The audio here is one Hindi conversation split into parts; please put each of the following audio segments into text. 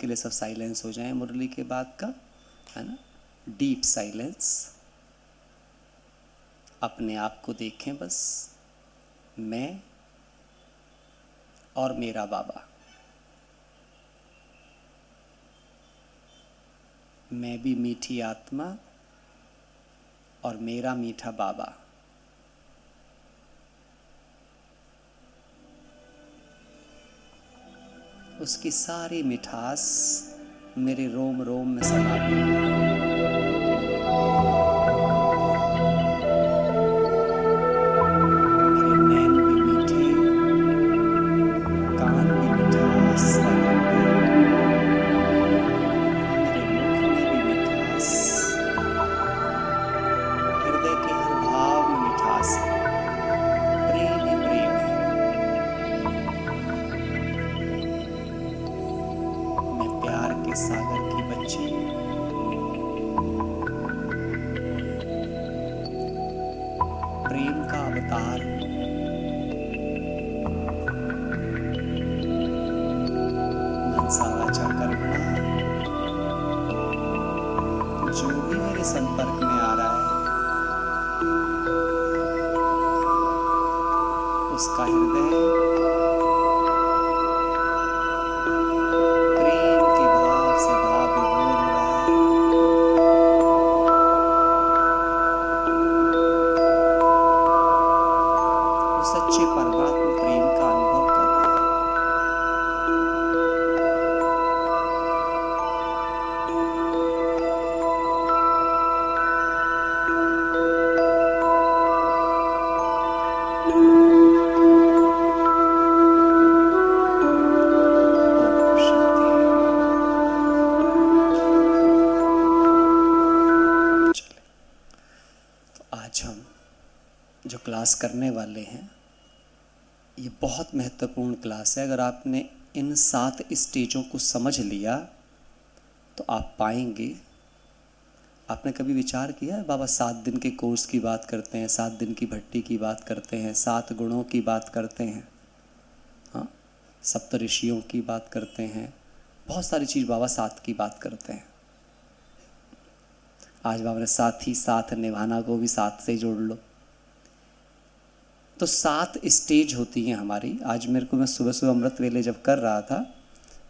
के लिए सब साइलेंस हो जाए मुरली के बाद का, है ना, डीप साइलेंस। अपने आप को देखें बस, मैं और मेरा बाबा। मैं भी मीठी आत्मा और मेरा मीठा बाबा। उसकी सारी मिठास मेरे रोम रोम में समा गई है। मेरे नैन भी मीठे, कान भी मिठास वाले हुए, मेरे मुख में भी मिठास, हृदय के हर भाव में मिठास है, प्रेम ही प्रेम है। मैं प्यार के सागर की बच्ची, प्रेम का अवतार हूँ। मनसा वाचा कर्मणा, जो भी मेरे संपर्क में आ रहा है उसका हृदय प्रेम के भाव से भाव विभोर हो रहा है। वो सच्चे परमात्मा प्रेम का अनुभव कर रहा है। ओम शांति। चले, तो आज हम जो क्लास करने वाले हैं ये बहुत महत्वपूर्ण क्लास है। अगर आपने इन 7 स्टेजों को समझ लिया तो आप पाएंगे। आपने कभी विचार किया है, बाबा 7 दिन के कोर्स की बात करते हैं, 7 दिन की भट्टी की बात करते हैं, 7 गुणों की बात करते हैं, हाँ, सप्तऋषियों की बात करते हैं, बहुत सारी चीज़ बाबा 7 की बात करते हैं। आज बाबा ने साथ ही साथ निभाना को भी 7 से जोड़ लो। तो 7 स्टेज होती हैं हमारी। आज मेरे को, मैं सुबह सुबह अमृत वेले जब कर रहा था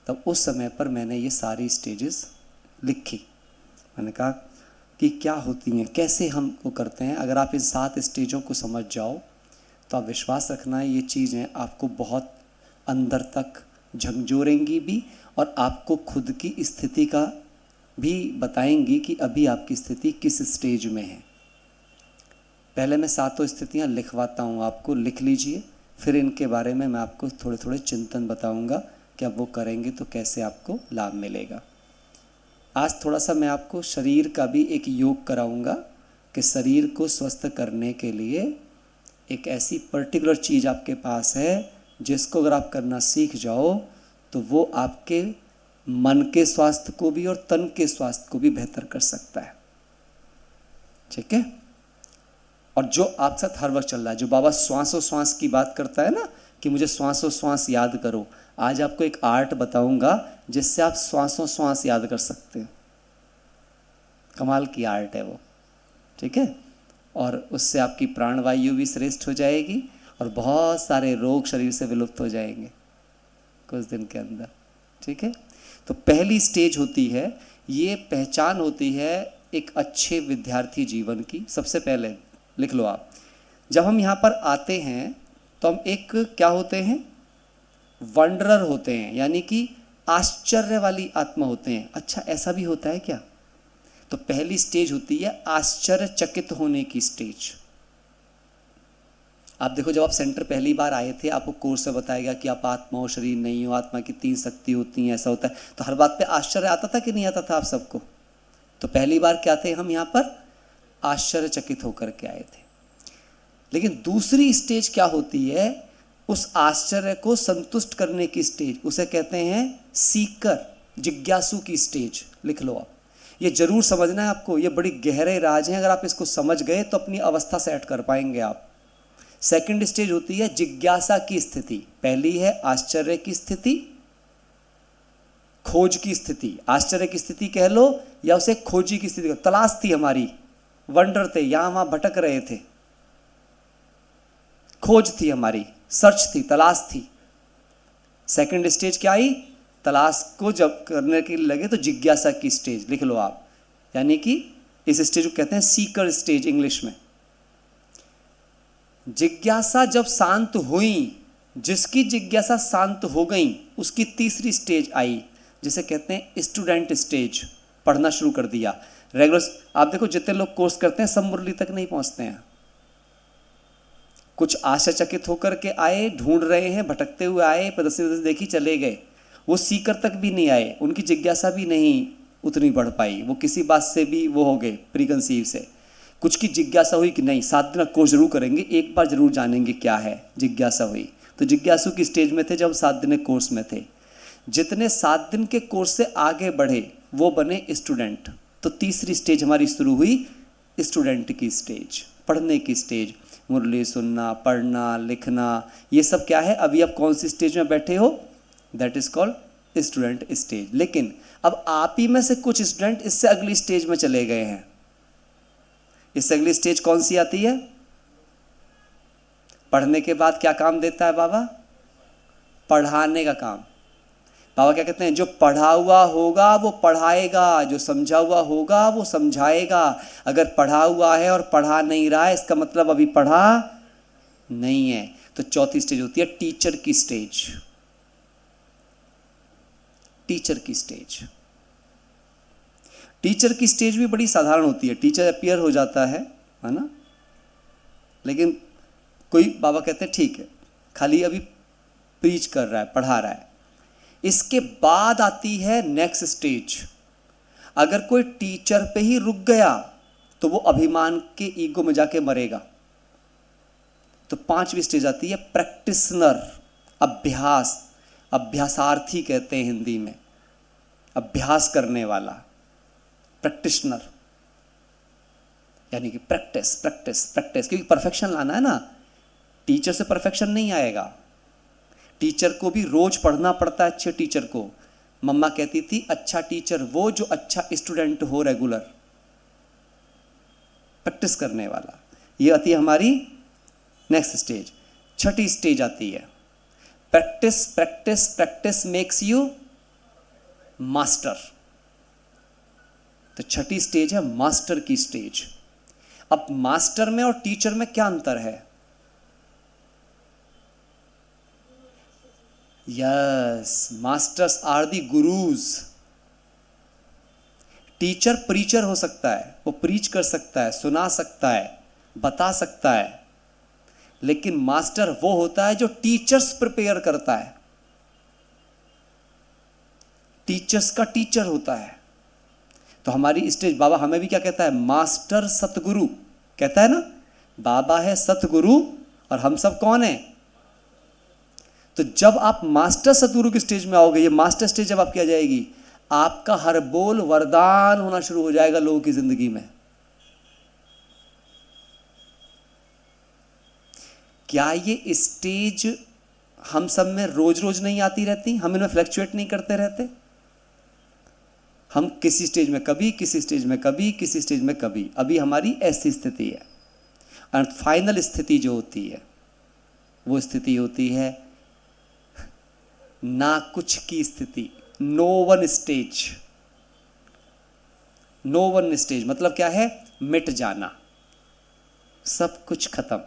तब उस समय पर मैंने ये सारी स्टेजेस लिखी। मैंने कहा कि क्या होती हैं, कैसे हम वो करते हैं। अगर आप इन 7 स्टेजों को समझ जाओ तो आप विश्वास रखना, ये चीज़ें आपको बहुत अंदर तक झकझोरेंगी भी और आपको खुद की स्थिति का भी बताएंगी कि अभी आपकी स्थिति किस स्टेज में है। पहले मैं 7 स्थितियाँ लिखवाता हूँ, आपको लिख लीजिए, फिर इनके बारे में मैं आपको थोड़े थोड़े चिंतन बताऊँगा कि अब वो करेंगे तो कैसे आपको लाभ मिलेगा। आज थोड़ा सा मैं आपको शरीर का भी एक योग कराऊँगा कि शरीर को स्वस्थ करने के लिए एक ऐसी पर्टिकुलर चीज़ आपके पास है जिसको अगर आप करना सीख जाओ तो वो आपके मन के स्वास्थ्य को भी और तन के स्वास्थ्य को भी बेहतर कर सकता है। ठीक है। और जो आप साथ हर वक्त चल रहा है, जो बाबा श्वासोश्वास की बात करता है ना कि मुझे श्वासोश्वास याद करो, आज आपको एक आर्ट बताऊंगा जिससे आप श्वासोश्वास याद कर सकते हो। कमाल की आर्ट है वो, ठीक है। और उससे आपकी प्राणवायु भी श्रेष्ठ हो जाएगी और बहुत सारे रोग शरीर से विलुप्त हो जाएंगे कुछ दिन के अंदर। ठीक है। तो पहली स्टेज होती है, ये पहचान होती है एक अच्छे विद्यार्थी जीवन की। सबसे पहले लिख लो आप, जब हम यहाँ पर आते हैं तो हम एक क्या होते हैं, वंडरर होते हैं, यानी कि आश्चर्य वाली आत्मा होते हैं। अच्छा, ऐसा भी होता है क्या? तो पहली स्टेज होती है आश्चर्यचकित होने की स्टेज। आप देखो, जब आप सेंटर पहली बार आए थे, आपको कोर्स में बताया गया कि आप आत्मा हो, शरीर नहीं हो, आत्मा की 3 शक्ति होती हैं, ऐसा होता है। तो हर बात पे आश्चर्य आता था कि नहीं आता था आप सबको? तो पहली बार क्या थे हम यहाँ पर? आश्चर्यचकित होकर के आए थे। लेकिन दूसरी स्टेज क्या होती है? उस आश्चर्य को संतुष्ट करने की स्टेज, उसे कहते हैं सीकर, जिज्ञासु की स्टेज। लिख लो आप, ये जरूर समझना है आपको, ये बड़ी गहरे राज हैं। अगर आप इसको समझ गए तो अपनी अवस्था सेट कर पाएंगे आप। सेकंड स्टेज होती है जिज्ञासा की स्थिति, पहली है आश्चर्य की स्थिति, खोज की स्थिति, आश्चर्य की स्थिति कह लो या उसे खोजी की स्थिति, तलाश थी हमारी, वंडर थे, यहां वहां भटक रहे थे, खोज थी हमारी, सर्च थी, तलाश थी। सेकंड स्टेज क्या आई? तलाश को जब करने के लगे तो जिज्ञासा की स्टेज, लिख लो आप, यानी कि इस स्टेज को कहते हैं सीकर स्टेज इंग्लिश में। जिज्ञासा जब शांत हुई, जिसकी जिज्ञासा शांत हो गई, उसकी तीसरी स्टेज आई जिसे कहते हैं स्टूडेंट स्टेज, पढ़ना शुरू कर दिया। रेगुलर आप देखो जितने लोग कोर्स करते हैं सब मुरली तक नहीं पहुंचते हैं। कुछ आशाचकित होकर के आए, ढूंढ रहे हैं, भटकते हुए आए, प्रदर्शनी देखी चले गए, वो सीकर तक भी नहीं आए, उनकी जिज्ञासा भी नहीं उतनी बढ़ पाई, वो किसी बात से भी वो हो गए प्रीकंसीव से। कुछ की जिज्ञासा हुई कि नहीं 7 दिन कोर्स जरूर करेंगे, एक बार जरूर जानेंगे क्या है, जिज्ञासा हुई, तो जिज्ञासु की स्टेज में थे जब 7 दिन कोर्स में थे। जितने 7 दिन के कोर्स से आगे बढ़े वो बने स्टूडेंट, तो तीसरी स्टेज हमारी शुरू हुई, स्टूडेंट की स्टेज, पढ़ने की स्टेज, मुरली सुनना, पढ़ना, लिखना, ये सब क्या है? अभी आप कौन सी स्टेज में बैठे हो? That is called student stage. लेकिन अब आप ही में से कुछ स्टूडेंट इससे अगली स्टेज में चले गए हैं। इससे अगली स्टेज कौन सी आती है? पढ़ने के बाद क्या काम देता है बाबा? पढ़ाने का काम। बाबा क्या कहते हैं? जो पढ़ा हुआ होगा वो पढ़ाएगा, जो समझा हुआ होगा वो समझाएगा। अगर पढ़ा हुआ है और पढ़ा नहीं रहा है, इसका मतलब अभी पढ़ा नहीं है। तो चौथी स्टेज होती है टीचर की स्टेज। टीचर की स्टेज, टीचर की स्टेज भी बड़ी साधारण होती है। टीचर अपीयर हो जाता है ना, लेकिन कोई बाबा कहते हैं ठीक है, खाली अभी प्रीच कर रहा है, पढ़ा रहा है। इसके बाद आती है नेक्स्ट स्टेज। अगर कोई टीचर पे ही रुक गया तो वो अभिमान के ईगो में जाके मरेगा। तो 5वीं स्टेज आती है प्रैक्टिशनर, अभ्यास, अभ्यासार्थी कहते हैं हिंदी में, अभ्यास करने वाला, प्रैक्टिशनर, यानी कि प्रैक्टिस प्रैक्टिस प्रैक्टिस, क्योंकि परफेक्शन लाना है ना, टीचर से परफेक्शन नहीं आएगा। टीचर को भी रोज पढ़ना पड़ता है। अच्छे टीचर को, मम्मा कहती थी अच्छा टीचर वो जो अच्छा स्टूडेंट हो, रेगुलर प्रैक्टिस करने वाला। ये आती है हमारी नेक्स्ट स्टेज। छठी स्टेज आती है practice practice practice makes you master. तो छठी स्टेज है मास्टर की स्टेज। अब मास्टर में और टीचर में क्या अंतर है? Yes, masters are the gurus. Teacher preacher हो सकता है, वो प्रीच कर सकता है, सुना सकता है, बता सकता है, लेकिन मास्टर वो होता है जो टीचर्स प्रिपेयर करता है, टीचर्स का टीचर होता है। तो हमारी स्टेज, बाबा हमें भी क्या कहता है? मास्टर सतगुरु कहता है ना। बाबा है सतगुरु और हम सब कौन है? तो जब आप मास्टर सतगुरु की स्टेज में आओगे, ये मास्टर स्टेज जब आपकी आ जाएगी, आपका हर बोल वरदान होना शुरू हो जाएगा लोगों की जिंदगी में। क्या ये स्टेज हम सब में रोज रोज नहीं आती रहती? हम इनमें फ्लक्चुएट नहीं करते रहते? हम किसी स्टेज में कभी, किसी स्टेज में कभी, किसी स्टेज में कभी। अभी हमारी ऐसी स्थिति है। और फाइनल स्थिति जो होती है वो स्थिति होती है ना कुछ की स्थिति, no one stage. No one stage मतलब क्या है? मिट जाना, सब कुछ खत्म।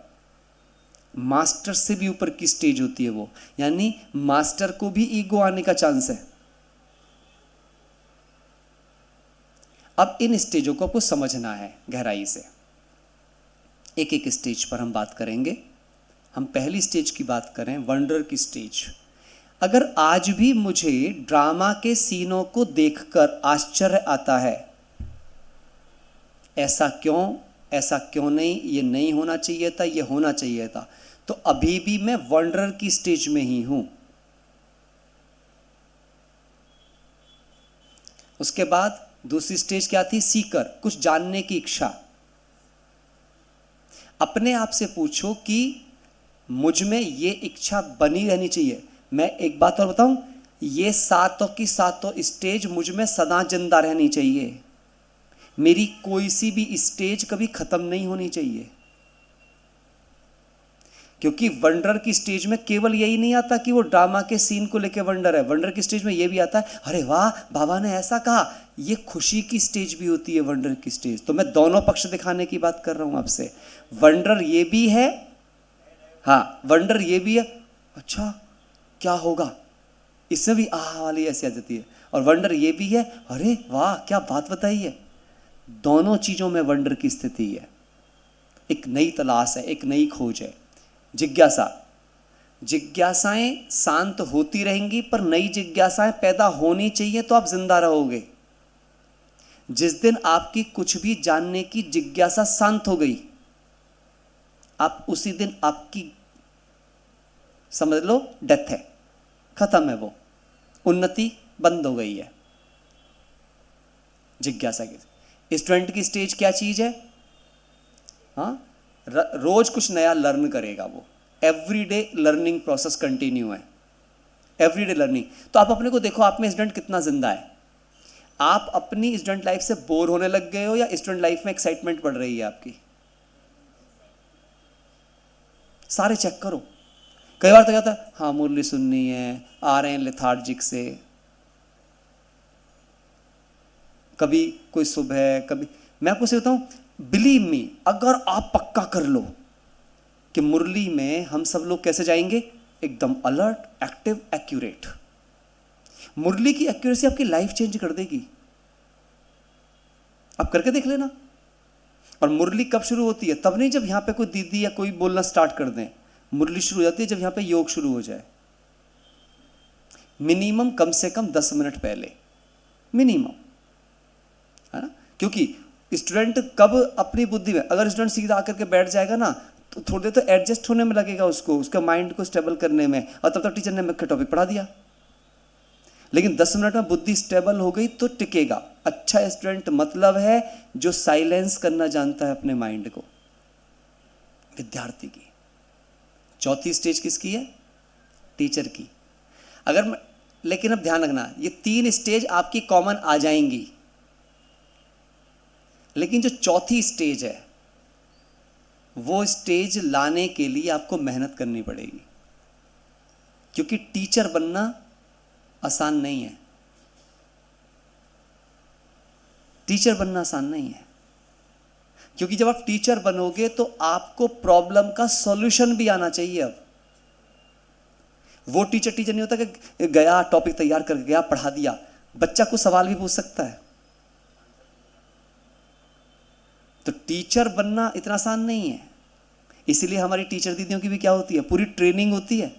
मास्टर से भी ऊपर की स्टेज होती है वो, यानी मास्टर को भी ईगो आने का चांस है। अब इन स्टेजों को आपको समझना है गहराई से। एक एक स्टेज पर हम बात करेंगे। हम पहली स्टेज की बात करें, वंडर की स्टेज। अगर आज भी मुझे ड्रामा के सीनों को देखकर आश्चर्य आता है, ऐसा क्यों नहीं, ये नहीं होना चाहिए था, ये होना चाहिए था, तो अभी भी मैं वंडर की स्टेज में ही हूं। उसके बाद दूसरी स्टेज क्या थी? सीकर, कुछ जानने की इच्छा। अपने आप से पूछो कि मुझ में ये इच्छा बनी रहनी चाहिए। मैं एक बात और बताऊं, ये सातों की सातों स्टेज मुझ में सदा जिंदा रहनी चाहिए। मेरी कोई सी भी स्टेज कभी खत्म नहीं होनी चाहिए, क्योंकि वंडर की स्टेज में केवल यही नहीं आता कि वो ड्रामा के सीन को लेके वंडर है, वंडर की स्टेज में ये भी आता है अरे वाह बाबा ने ऐसा कहा। ये खुशी की स्टेज भी होती है वंडर की स्टेज। तो मैं दोनों पक्ष दिखाने की बात कर रहा हूं आपसे। वंडर ये भी है, हाँ वंडर ये भी है, अच्छा क्या होगा, इसमें भी आह वाली ऐसी आ जाती है। और वंडर ये भी है, अरे वाह क्या बात बताई है। दोनों चीजों में वंडर की स्थिति है। एक नई तलाश है, एक नई खोज है। जिज्ञासा, जिज्ञासाएं शांत होती रहेंगी पर नई जिज्ञासाएं पैदा होनी चाहिए तो आप जिंदा रहोगे। जिस दिन आपकी कुछ भी जानने की जिज्ञासा शांत हो गई, आप उसी दिन आपकी समझ लो डेथ है, खत्म है, वो उन्नति बंद हो गई है। जिज्ञासा की स्टूडेंट की स्टेज क्या चीज है, हाँ रोज कुछ नया लर्न करेगा वो। एवरीडे लर्निंग प्रोसेस कंटिन्यू है, एवरीडे लर्निंग। तो आप अपने को देखो, आप में स्टूडेंट कितना जिंदा है। आप अपनी स्टूडेंट लाइफ से बोर होने लग गए हो या स्टूडेंट लाइफ में एक्साइटमेंट बढ़ रही है आपकी? सारे चेक करो। कई बार तो कहता है हाँ मुरली सुननी है, आ रहे हैं लेथार्जिक से, कभी कोई सुबह कभी। मैं आपको से बताऊं, बिलीव मी, अगर आप पक्का कर लो कि मुरली में हम सब लोग कैसे जाएंगे, एकदम अलर्ट, एक्टिव, एक्यूरेट। मुरली की एक्यूरेसी आपकी लाइफ चेंज कर देगी। आप करके देख लेना। और मुरली कब शुरू होती है? तब नहीं जब यहां पे कोई दीदी या कोई बोलना स्टार्ट कर दें। मुरली शुरू हो जाती है जब यहां पे योग शुरू हो जाए। मिनिमम कम से कम 10 मिनट पहले, मिनिमम, है ना? क्योंकि स्टूडेंट कब अपनी बुद्धि में, अगर स्टूडेंट सीधा आकर के बैठ जाएगा ना तो थोड़ी देर तो एडजस्ट होने में लगेगा उसको, उसका माइंड को स्टेबल करने में, और तब तक टीचर ने मुख्य टॉपिक पढ़ा दिया। लेकिन 10 मिनट में बुद्धि स्टेबल हो गई तो टिकेगा। अच्छा स्टूडेंट मतलब है जो साइलेंस करना जानता है अपने माइंड को, विद्यार्थी की। चौथी स्टेज किसकी है? टीचर की। अगर लेकिन अब ध्यान रखना, ये 3 स्टेज आपकी कॉमन आ जाएंगी, लेकिन जो चौथी स्टेज है वो स्टेज लाने के लिए आपको मेहनत करनी पड़ेगी, क्योंकि टीचर बनना आसान नहीं है। टीचर बनना आसान नहीं है, क्योंकि जब आप टीचर बनोगे तो आपको प्रॉब्लम का सॉल्यूशन भी आना चाहिए। अब वो टीचर नहीं होता कि गया टॉपिक तैयार करके गया पढ़ा दिया। बच्चा को सवाल भी पूछ सकता है। तो टीचर बनना इतना आसान नहीं है। इसीलिए हमारी टीचर दीदियों की भी क्या होती है, पूरी ट्रेनिंग होती है।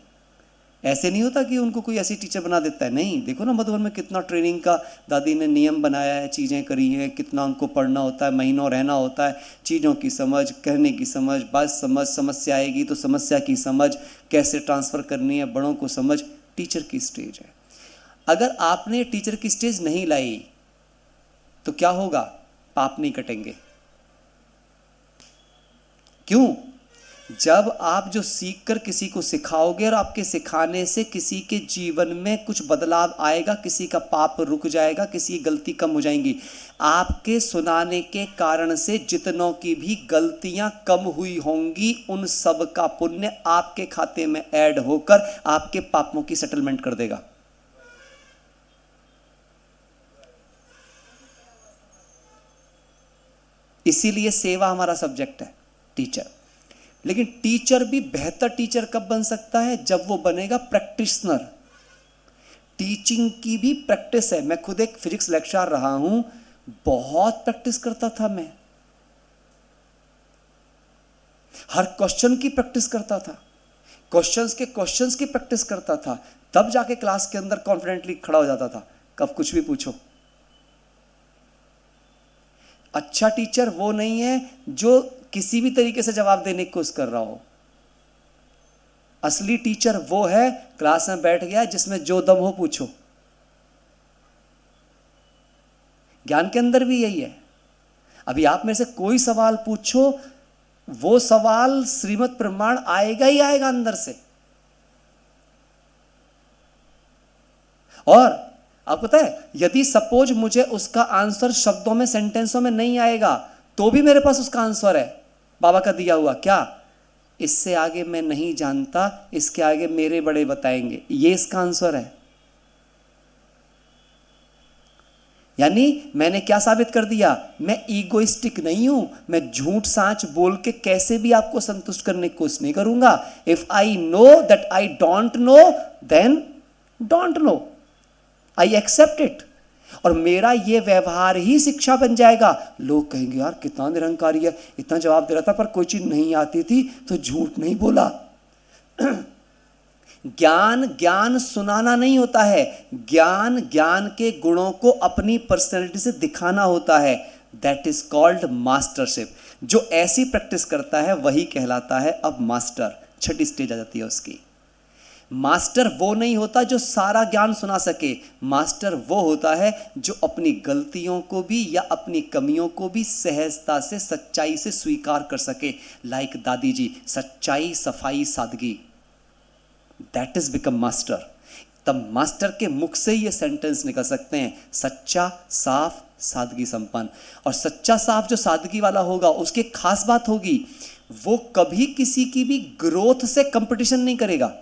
ऐसे नहीं होता कि उनको कोई ऐसी टीचर बना देता है, नहीं। देखो ना मधुबन में कितना ट्रेनिंग का दादी ने नियम बनाया है, चीज़ें करी हैं, कितना उनको पढ़ना होता है, महीनों रहना होता है। चीज़ों की समझ, कहने की समझ, बात समझ, समस्या आएगी तो समस्या की समझ, कैसे ट्रांसफ़र करनी है, बड़ों को समझ। टीचर की स्टेज है। अगर आपने टीचर की स्टेज नहीं लाई तो क्या होगा? पाप नहीं कटेंगे। क्यों? जब आप जो सीखकर किसी को सिखाओगे और आपके सिखाने से किसी के जीवन में कुछ बदलाव आएगा, किसी का पाप रुक जाएगा, किसी की गलती कम हो जाएंगी। आपके सुनाने के कारण से जितनों की भी गलतियां कम हुई होंगी, उन सब का पुण्य आपके खाते में ऐड होकर आपके पापों की सेटलमेंट कर देगा। इसीलिए सेवा हमारा सब्जेक्ट है, टीचर। लेकिन टीचर भी बेहतर टीचर कब बन सकता है? जब वो बनेगा प्रैक्टिशनर। टीचिंग की भी प्रैक्टिस है। मैं खुद एक फिजिक्स लेक्चरर रहा हूं, बहुत प्रैक्टिस करता था मैं। हर क्वेश्चन की प्रैक्टिस करता था, क्वेश्चंस की प्रैक्टिस करता था, तब जाके क्लास के अंदर कॉन्फिडेंटली खड़ा हो जाता था। कब कुछ भी पूछो। अच्छा टीचर वो नहीं है जो किसी भी तरीके से जवाब देने की कोशिश कर रहा हो। असली टीचर वो है, क्लास में बैठ गया जिसमें जो दम हो पूछो। ज्ञान के अंदर भी यही है। अभी आप में से कोई सवाल पूछो, वो सवाल श्रीमद् प्रमाण आएगा ही आएगा अंदर से। और आपको पता है, यदि सपोज मुझे उसका आंसर शब्दों में, सेंटेंसों में नहीं आएगा, तो भी मेरे पास उसका आंसर है बाबा का दिया हुआ। क्या? इससे आगे मैं नहीं जानता, इसके आगे मेरे बड़े बताएंगे, ये इसका आंसर है। यानी मैंने क्या साबित कर दिया? मैं ईगोइस्टिक नहीं हूं, मैं झूठ साच बोल के कैसे भी आपको संतुष्ट करने की कोशिश नहीं करूंगा। If I know that I don't know, then don't know, I accept it. और मेरा ये व्यवहार ही शिक्षा बन जाएगा। लोग कहेंगे यार कितना निरंकारी है, इतना जवाब दे रहा था पर कोई चीज नहीं आती थी तो झूठ नहीं बोला। ज्ञान ज्ञान सुनाना नहीं होता है, ज्ञान ज्ञान के गुणों को अपनी पर्सनैलिटी से दिखाना होता है। That is called mastership. जो ऐसी प्रैक्टिस करता है वही कहलाता है अब मास्टर। छठी स्टेज आ जाती है उसकी। मास्टर वो नहीं होता जो सारा ज्ञान सुना सके, मास्टर वो होता है जो अपनी गलतियों को भी या अपनी कमियों को भी सहजता से, सच्चाई से स्वीकार कर सके। लाइक दादी जी, सच्चाई, सफाई, सादगी, दैट इज बिकम मास्टर। तब मास्टर के मुख से ये सेंटेंस निकल सकते हैं, सच्चा, साफ, सादगी संपन्न। और सच्चा साफ जो सादगी वाला होगा उसकी खास बात होगी, वो कभी किसी की भी ग्रोथ से कंपटीशन नहीं करेगा।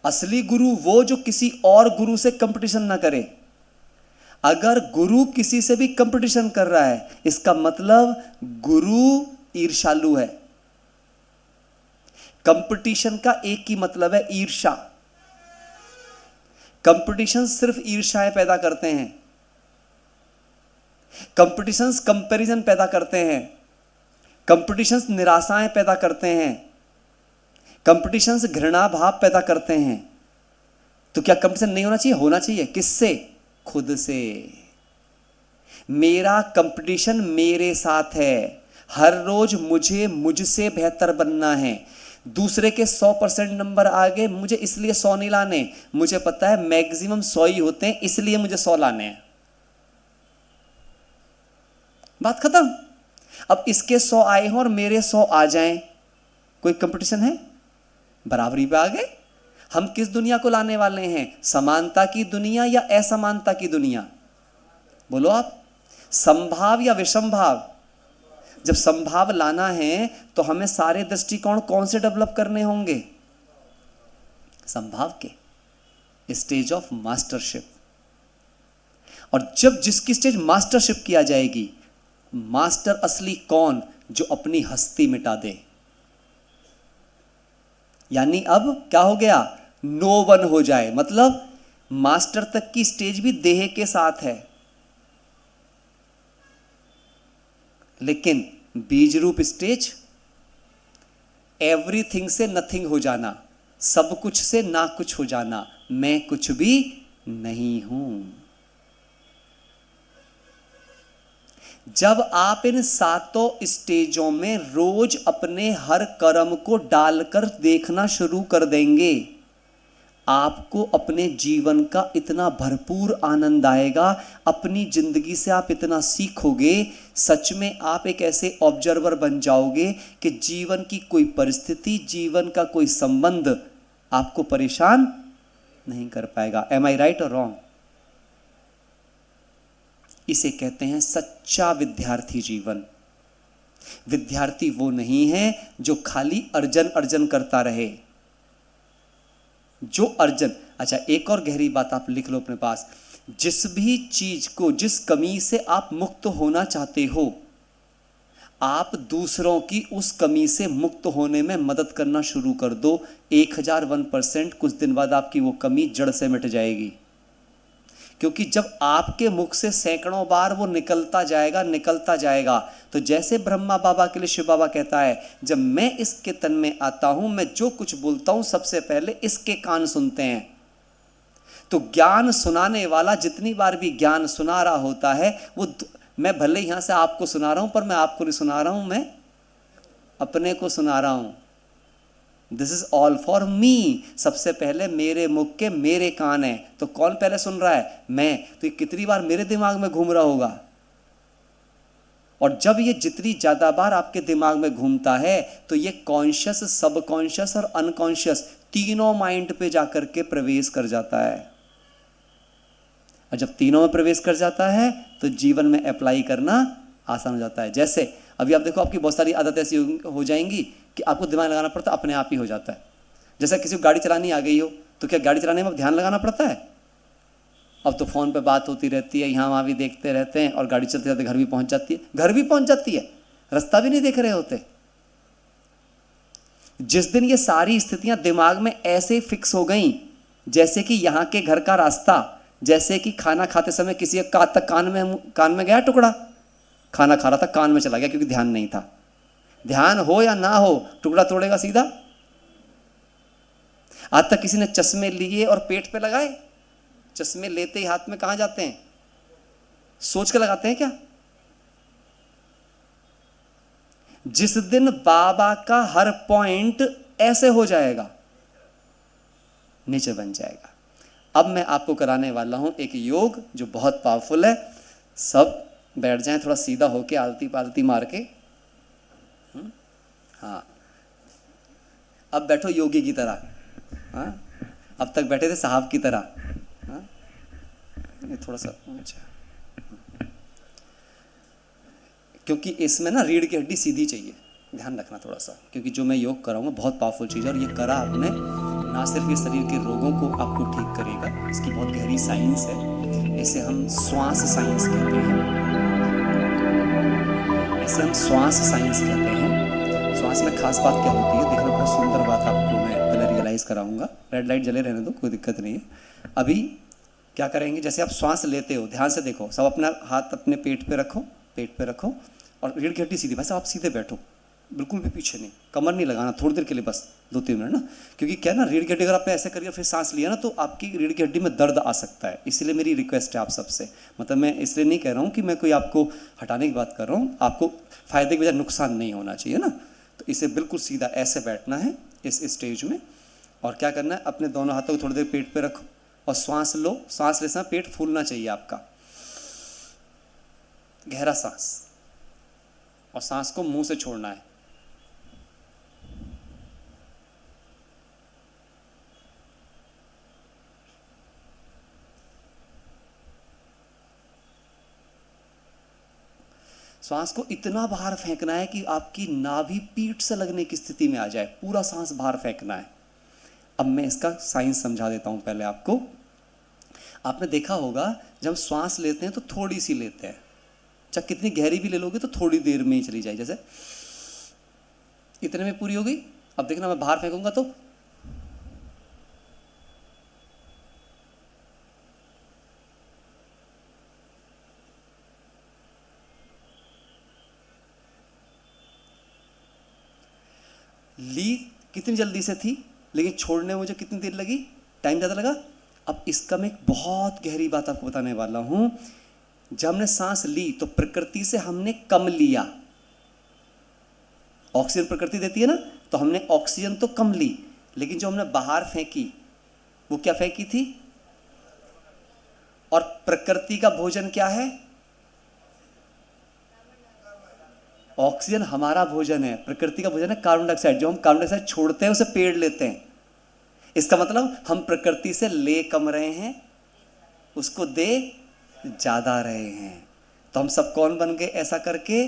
असली गुरु वो जो किसी और गुरु से कंपटीशन ना करे। अगर गुरु किसी से भी कंपटीशन कर रहा है, इसका मतलब गुरु ईर्ष्यालु है। कंपटीशन का एक ही मतलब है, ईर्ष्या। कंपटीशन सिर्फ ईर्ष्याएं पैदा करते हैं। कंपटीशंस कंपैरिजन पैदा करते हैं। कंपटीशंस निराशाएं पैदा करते हैं। कंपटीशंस घृणा भाव पैदा करते हैं। तो क्या कंपटीशन नहीं होना चाहिए? होना चाहिए। किससे? खुद से। मेरा कंपटीशन मेरे साथ है। हर रोज मुझे मुझसे बेहतर बनना है। दूसरे के 100% नंबर आगे मुझे इसलिए 100 नहीं लाने, मुझे पता है मैक्सिमम 100 ही होते हैं, इसलिए मुझे 100 लाने हैं। बात खत्म। अब इसके 100 आए हों और मेरे 100 आ जाएं, कोई कंपटीशन है? बराबरी पे आ गए। हम किस दुनिया को लाने वाले हैं? समानता की दुनिया या असमानता की दुनिया? बोलो आप। संभाव या विषमभाव? जब संभाव लाना है तो हमें सारे दृष्टिकोण कौन से डेवलप करने होंगे? संभाव के। Stage of mastership. और जब जिसकी स्टेज मास्टरशिप किया जाएगी, मास्टर असली कौन? जो अपनी हस्ती मिटा दे। यानी अब क्या हो गया? नो वन हो जाए। मतलब मास्टर तक की स्टेज भी देह के साथ है, लेकिन बीज रूप स्टेज एवरीथिंग से नथिंग हो जाना, सब कुछ से ना कुछ हो जाना, मैं कुछ भी नहीं हूं। जब आप इन सातों स्टेजों में रोज अपने हर कर्म को डालकर देखना शुरू कर देंगे, आपको अपने जीवन का इतना भरपूर आनंद आएगा, अपनी जिंदगी से आप इतना सीखोगे, सच में आप एक ऐसे ऑब्जर्वर बन जाओगे कि जीवन की कोई परिस्थिति, जीवन का कोई संबंध आपको परेशान नहीं कर पाएगा। एम आई राइट और रॉन्ग? इसे कहते हैं सच्चा विद्यार्थी जीवन। विद्यार्थी वो नहीं है जो खाली अर्जन अर्जन करता रहे। जो अर्जन, अच्छा एक और गहरी बात आप लिख लो अपने पास, जिस भी चीज को, जिस कमी से आप मुक्त होना चाहते हो, आप दूसरों की उस कमी से मुक्त होने में मदद करना शुरू कर दो। 1001%। कुछ दिन बाद आपकी वो कमी जड़ से मिट जाएगी। क्योंकि जब आपके मुख से सैकड़ों बार वो निकलता जाएगा, तो जैसे ब्रह्मा बाबा के लिए शिव बाबा कहता है, जब मैं इसके तन में आता हूं, मैं जो कुछ बोलता हूं सबसे पहले इसके कान सुनते हैं। तो ज्ञान सुनाने वाला जितनी बार भी ज्ञान सुना रहा होता है, वो मैं भले यहां से आपको सुना रहा हूं, पर मैं आपको नहीं सुना रहा हूं, मैं अपने को सुना रहा हूं। This is all for me. सबसे पहले मेरे मुख के मेरे कान है, तो कौन पहले सुन रहा है? मैं। तो ये कितनी बार मेरे दिमाग में घूम रहा होगा। और जब ये जितनी ज्यादा बार आपके दिमाग में घूमता है, तो ये कॉन्शियस, सबकॉन्शियस और अनकॉन्शियस तीनों माइंड पे जाकर के प्रवेश कर जाता है, और जब तीनों में प्रवेश कर जाता है तो जीवन में अप्लाई करना आसान हो जाता है। जैसे अभी आप देखो, आपकी बहुत सारी आदत ऐसी हो जाएंगी कि आपको दिमाग लगाना पड़ता है, अपने आप ही हो जाता है। जैसे किसी को गाड़ी चलानी आ गई हो तो क्या गाड़ी चलाने में ध्यान लगाना पड़ता है? अब तो फ़ोन पे बात होती रहती है, यहाँ वहाँ भी देखते रहते हैं, और गाड़ी चलते चलते घर भी पहुँच जाती है, घर भी पहुँच जाती है, रास्ता भी नहीं देख रहे होते। जिस दिन ये सारी स्थितियां दिमाग में ऐसे फिक्स हो गई, जैसे कि यहाँ के घर का रास्ता, जैसे कि खाना खाते समय किसी का तक कान में गया टुकड़ा, खाना खा रहा था कान में चला गया क्योंकि ध्यान नहीं था। ध्यान हो या ना हो, टुकड़ा तोड़ेगा सीधा। आज तक किसी ने चश्मे लिए और पेट पे लगाए? चश्मे लेते ही हाथ में कहां जाते हैं? सोच के लगाते हैं क्या? जिस दिन बाबा का हर पॉइंट ऐसे हो जाएगा, नेचर बन जाएगा। अब मैं आपको कराने वाला हूं एक योग जो बहुत पावरफुल है। सब बैठ जाएं थोड़ा सीधा होके, आलती पालती मार के। हाँ, अब बैठो योगी की तरह। हाँ, अब तक बैठे थे साहब की तरह। हाँ, ये थोड़ा सा अच्छा, क्योंकि इसमें ना रीढ़ की हड्डी सीधी चाहिए, ध्यान रखना थोड़ा सा, क्योंकि जो मैं योग कराऊंगा बहुत पावरफुल चीज़ है। और ये करा आपने ना सिर्फ ये शरीर के रोगों को आपको ठीक करेगा, इसकी बहुत गहरी साइंस है। इसे हम श्वास साइंस कहते हैं, इसे हम श्वास साइंस कहते हैं। श्वास में खास बात क्या होती है, देखना, बहुत सुंदर बात आपको मैं पहले रियलाइज़ कराऊंगा। रेड लाइट जले रहने दो, कोई दिक्कत नहीं है। अभी क्या करेंगे, जैसे आप श्वास लेते हो, ध्यान से देखो, सब अपना हाथ अपने पेट पे रखो, पेट पे रखो, और रीढ़ की हड्डी सीधी। वैसे आप सीधे बैठो, बिल्कुल भी पीछे नहीं, कमर नहीं लगाना, थोड़ी देर के लिए बस 2-3 मिनट ना, क्योंकि क्या ना, रीढ़ की हड्डी अगर आपने ऐसे करिए फिर सांस लिया ना तो आपकी रीढ़ की हड्डी में दर्द आ सकता है। इसलिए मेरी रिक्वेस्ट है आप सबसे, मतलब मैं इसलिए नहीं कह रहा हूँ कि मैं कोई आपको हटाने की बात कर रहा हूँ, आपको फायदे की बजाय नुकसान नहीं होना चाहिए ना। तो इसे बिल्कुल सीधा ऐसे बैठना है इस स्टेज में, और क्या करना है, अपने दोनों हाथों को थोड़ी देर पेट पे रखो और श्वास लो। सांस लेते समय पेट फूलना चाहिए आपका, गहरा सांस, और सांस को मुंह से छोड़ना है। श्वास को इतना बाहर फेंकना है कि आपकी नाभि पीठ से लगने की स्थिति में आ जाए, पूरा सांस बाहर फेंकना है। अब मैं इसका साइंस समझा देता हूं पहले आपको। आपने देखा होगा जब श्वास लेते हैं तो थोड़ी सी लेते हैं, चाहे कितनी गहरी भी ले लोगे तो थोड़ी देर में ही चली जाए, जैसे इतने में पूरी हो गई। अब देखना, मैं बाहर फेंकूंगा तो ली कितनी जल्दी से थी, लेकिन छोड़ने में मुझे कितनी देर लगी, टाइम ज़्यादा लगा। अब इसका मैं एक बहुत गहरी बात आपको बताने वाला हूं। जब हमने सांस ली तो प्रकृति से हमने कम लिया, ऑक्सीजन प्रकृति देती है ना, तो हमने ऑक्सीजन तो कम ली, लेकिन जो हमने बाहर फेंकी वो क्या फेंकी थी? और प्रकृति का भोजन क्या है? ऑक्सीजन हमारा भोजन है, प्रकृति का भोजन है कार्बन डाइऑक्साइड। जो हम कार्बन डाइऑक्साइड छोड़ते हैं उसे पेड़ लेते हैं। इसका मतलब हम प्रकृति से ले कम रहे हैं, उसको दे ज्यादा रहे हैं। तो हम सब कौन बन गए ऐसा करके?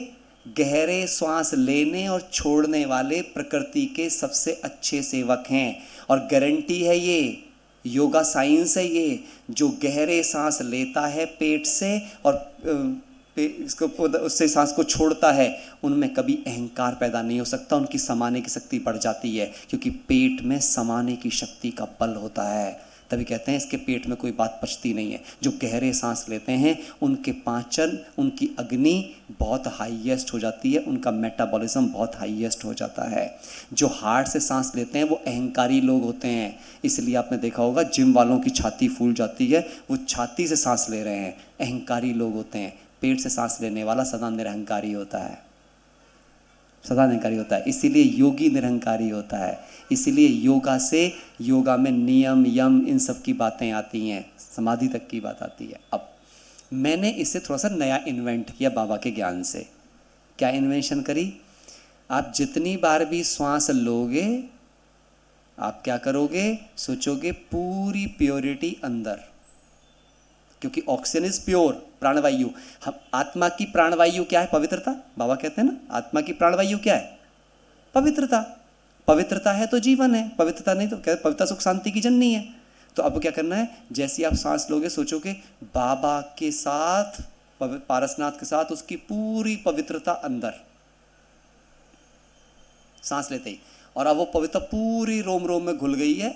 गहरे श्वास लेने और छोड़ने वाले प्रकृति के सबसे अच्छे सेवक हैं। और गारंटी है, ये योगा साइंस है, ये जो गहरे सांस लेता है पेट से और इसको उससे सांस को छोड़ता है, उनमें कभी अहंकार पैदा नहीं हो सकता, उनकी समाने की शक्ति बढ़ जाती है, क्योंकि पेट में समाने की शक्ति का बल होता है। तभी कहते हैं इसके पेट में कोई बात पचती नहीं है। जो गहरे सांस लेते हैं उनके पाचन, उनकी अग्नि बहुत हाईएस्ट हो जाती है, उनका मेटाबॉलिज्म बहुत हाईएस्ट हो जाता है। जो हार्ट से सांस लेते हैं वो अहंकारी लोग होते हैं, इसलिए आपने देखा होगा जिम वालों की छाती फूल जाती है, वो छाती से सांस ले रहे हैं, अहंकारी लोग होते हैं। पेट से सांस लेने वाला सदा निरहंकारी होता है, सदा निरंकारी होता है, इसीलिए योगी निरंकारी होता है। इसीलिए योगा में नियम यम इन सब की बातें आती हैं, समाधि तक की बात आती है। अब मैंने इसे थोड़ा सा नया इन्वेंट किया बाबा के ज्ञान से। क्या इन्वेंशन करी? आप जितनी बार भी श्वास लोगे आप क्या करोगे, सोचोगे पूरी प्योरिटी अंदर, क्योंकि ऑक्सीजन इज प्योर, प्राणवायु। हम आत्मा की प्राणवायु क्या है, पवित्रता। बाबा कहते हैं ना, आत्मा की प्राणवायु क्या है, पवित्रता। पवित्रता है तो जीवन है, पवित्रता नहीं तो क्या, पवित्रता सुख शांति की जननी है। तो अब क्या करना है, जैसे आप सांस लोगे सोचोगे बाबा के साथ, पारसनाथ के साथ उसकी पूरी पवित्रता अंदर, सांस लेते ही। और अब वो पवित्रता पूरी रोम रोम में घुल गई है,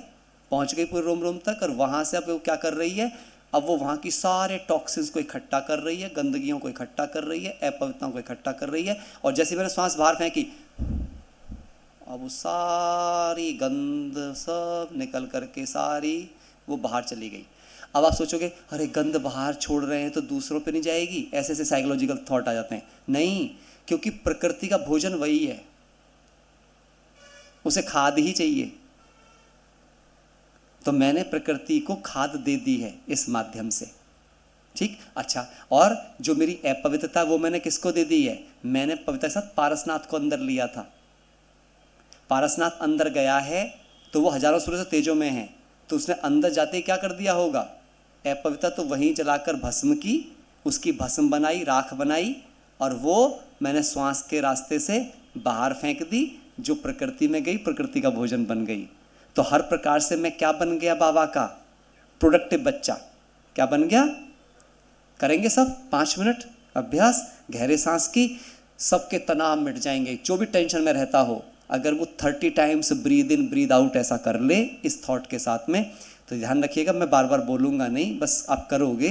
पहुंच गई पूरे रोम रोम तक। और वहां से अब वो क्या कर रही है, अब वो वहां की सारे टॉक्सिन्स को इकट्ठा कर रही है, गंदगियों को इकट्ठा कर रही है, अपवित्रताओं को इकट्ठा कर रही है। और जैसे मैंने सांस बाहर फेंकी, अब वो सारी गंद सब निकल करके सारी वो बाहर चली गई। अब आप सोचोगे अरे गंद बाहर छोड़ रहे हैं तो दूसरों पे नहीं जाएगी, ऐसे ऐसे साइकोलॉजिकल थॉट आ जाते हैं। नहीं, क्योंकि प्रकृति का भोजन वही है, उसे खाद ही चाहिए। तो मैंने प्रकृति को खाद दे दी है इस माध्यम से, ठीक। अच्छा, और जो मेरी अपवित्रता वो मैंने किसको दे दी है, मैंने पवित्रता के साथ पारसनाथ को अंदर लिया था। पारसनाथ अंदर गया है तो वो हजारों सूर्य से तेजों में है, तो उसने अंदर जाते ही क्या कर दिया होगा, अपवित्रता तो वहीं जलाकर भस्म की, उसकी भस्म बनाई, राख बनाई, और वो मैंने श्वास के रास्ते से बाहर फेंक दी, जो प्रकृति में गई, प्रकृति का भोजन बन गई। तो हर प्रकार से मैं क्या बन गया, बाबा का प्रोडक्टिव बच्चा। क्या बन गया, करेंगे सब 5 मिनट अभ्यास गहरे सांस की, सबके तनाव मिट जाएंगे। जो भी टेंशन में रहता हो, अगर वो 30 times breathe in breathe out ऐसा कर ले इस थॉट के साथ में, तो ध्यान रखिएगा मैं बार बार बोलूँगा नहीं, बस आप करोगे,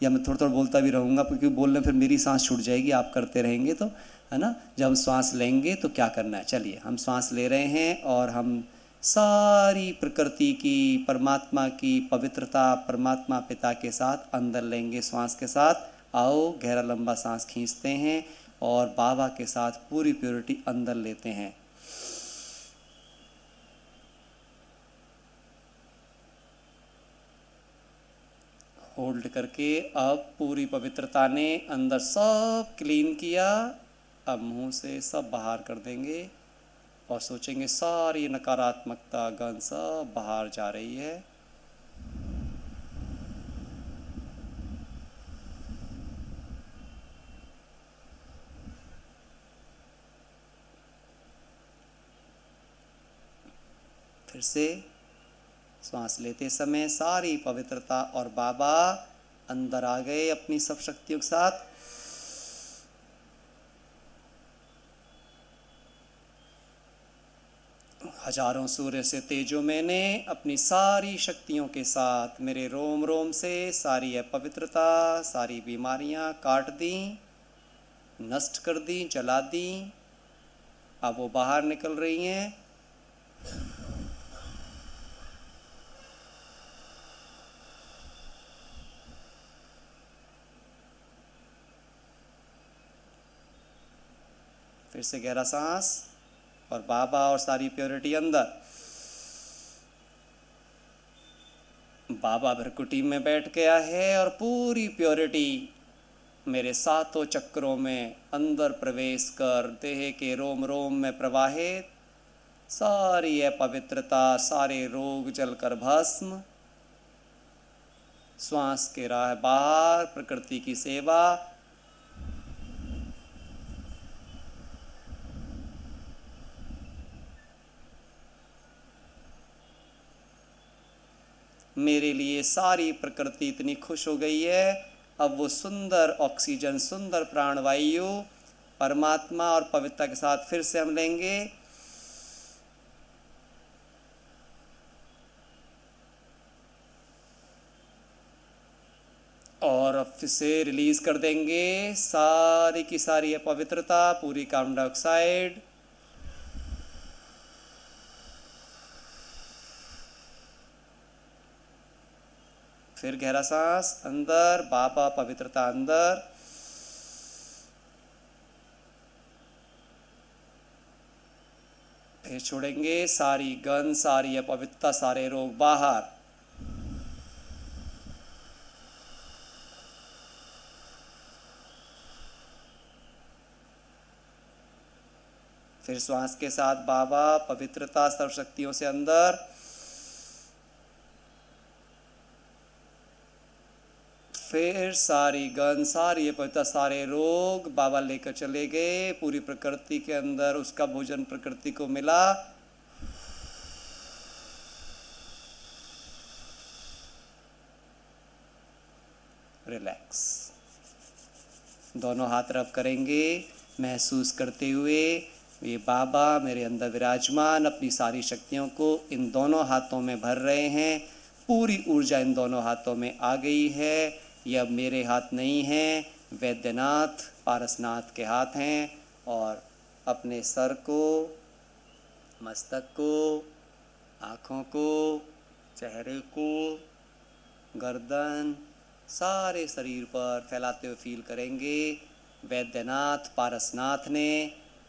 या मैं थोड़ा थोड़ा बोलता भी रहूँगा, क्योंकि बोलने फिर मेरी सांस छूट जाएगी, आप करते रहेंगे तो, है ना। जब हम श्वास लेंगे तो क्या करना है, चलिए हम श्वास ले रहे हैं और हम सारी प्रकृति की, परमात्मा की पवित्रता परमात्मा पिता के साथ अंदर लेंगे श्वास के साथ। आओ गहरा लंबा सांस खींचते हैं और बाबा के साथ पूरी प्योरिटी अंदर लेते हैं। होल्ड करके अब पूरी पवित्रता ने अंदर सब क्लीन किया, अब मुंह से सब बाहर कर देंगे और सोचेंगे सारी नकारात्मकता गंध सब बाहर जा रही है। फिर से श्वास लेते समय सारी पवित्रता और बाबा अंदर आ गए अपनी सब शक्तियों के साथ। हजारों सूर्य से तेजो मैंने अपनी सारी शक्तियों के साथ मेरे रोम रोम से सारी अपवित्रता, सारी बीमारियां काट दी, नष्ट कर दी, जला दी। अब वो बाहर निकल रही हैं। फिर से गहरा सांस और बाबा और सारी प्योरिटी अंदर। बाबा भ्रकुटी में बैठ गया है और पूरी प्योरिटी मेरे सातों चक्रों में अंदर प्रवेश कर देह के रोम रोम में प्रवाहित, सारी अपवित्रता, सारे रोग जलकर भस्म। श्वास के राह बाहर प्रकृति की सेवा। मेरे लिए सारी प्रकृति इतनी खुश हो गई है, अब वो सुंदर ऑक्सीजन, सुंदर प्राणवायु परमात्मा और पवित्रता के साथ फिर से हम लेंगे। और अब फिर से रिलीज कर देंगे सारी की सारी अपवित्रता, पूरी कार्बन डाइऑक्साइड। फिर गहरा सांस अंदर, बाबा पवित्रता अंदर। फिर छोड़ेंगे सारी गंध, सारी अपवित्रता, सारे रोग बाहर। फिर श्वास के साथ बाबा पवित्रता सर्वशक्तियों से अंदर, फिर सारी गंध, सारी पवित्रता, सारे रोग बाबा लेकर चले गए पूरी प्रकृति के अंदर। उसका भोजन प्रकृति को मिला। रिलैक्स। दोनों हाथ रब करेंगे, महसूस करते हुए ये बाबा मेरे अंदर विराजमान अपनी सारी शक्तियों को इन दोनों हाथों में भर रहे हैं। पूरी ऊर्जा इन दोनों हाथों में आ गई है। ये अब मेरे हाथ नहीं हैं, वैद्यनाथ पारसनाथ के हाथ हैं। और अपने सर को, मस्तक को, आँखों को, चेहरे को, गर्दन, सारे शरीर पर फैलाते हुए फील करेंगे। वैद्यनाथ पारसनाथ ने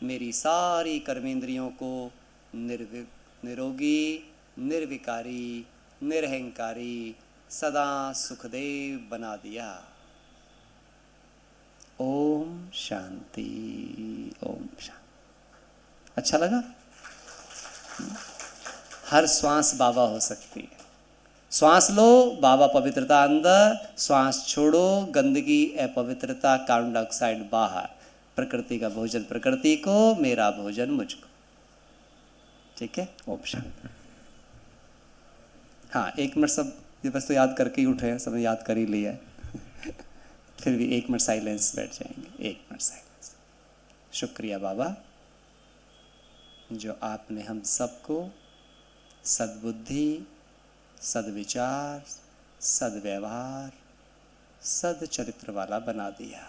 मेरी सारी कर्मेंद्रियों को निरोगी, निर्विकारी, निरहंकारी, सदा सुखदेव बना दिया। ओम शांति, ओम शांति। अच्छा लगा? हर श्वास बाबा हो सकती है। श्वास लो, बाबा पवित्रता अंदर, श्वास छोड़ो, गंदगी अपवित्रता कार्बन डाइऑक्साइड बाहर। प्रकृति का भोजन प्रकृति को, मेरा भोजन मुझको। ठीक है? ओम शांति। हाँ, 1 मिनट सब ये बस तो याद करके ही उठे हैं, सब याद कर ही लिया है। फिर भी 1 मिनट साइलेंस बैठ जाएंगे। 1 मिनट साइलेंस। शुक्रिया बाबा, जो आपने हम सबको सद्बुद्धि, सद्विचार, सद्व्यवहार, सदचरित्र वाला बना दिया।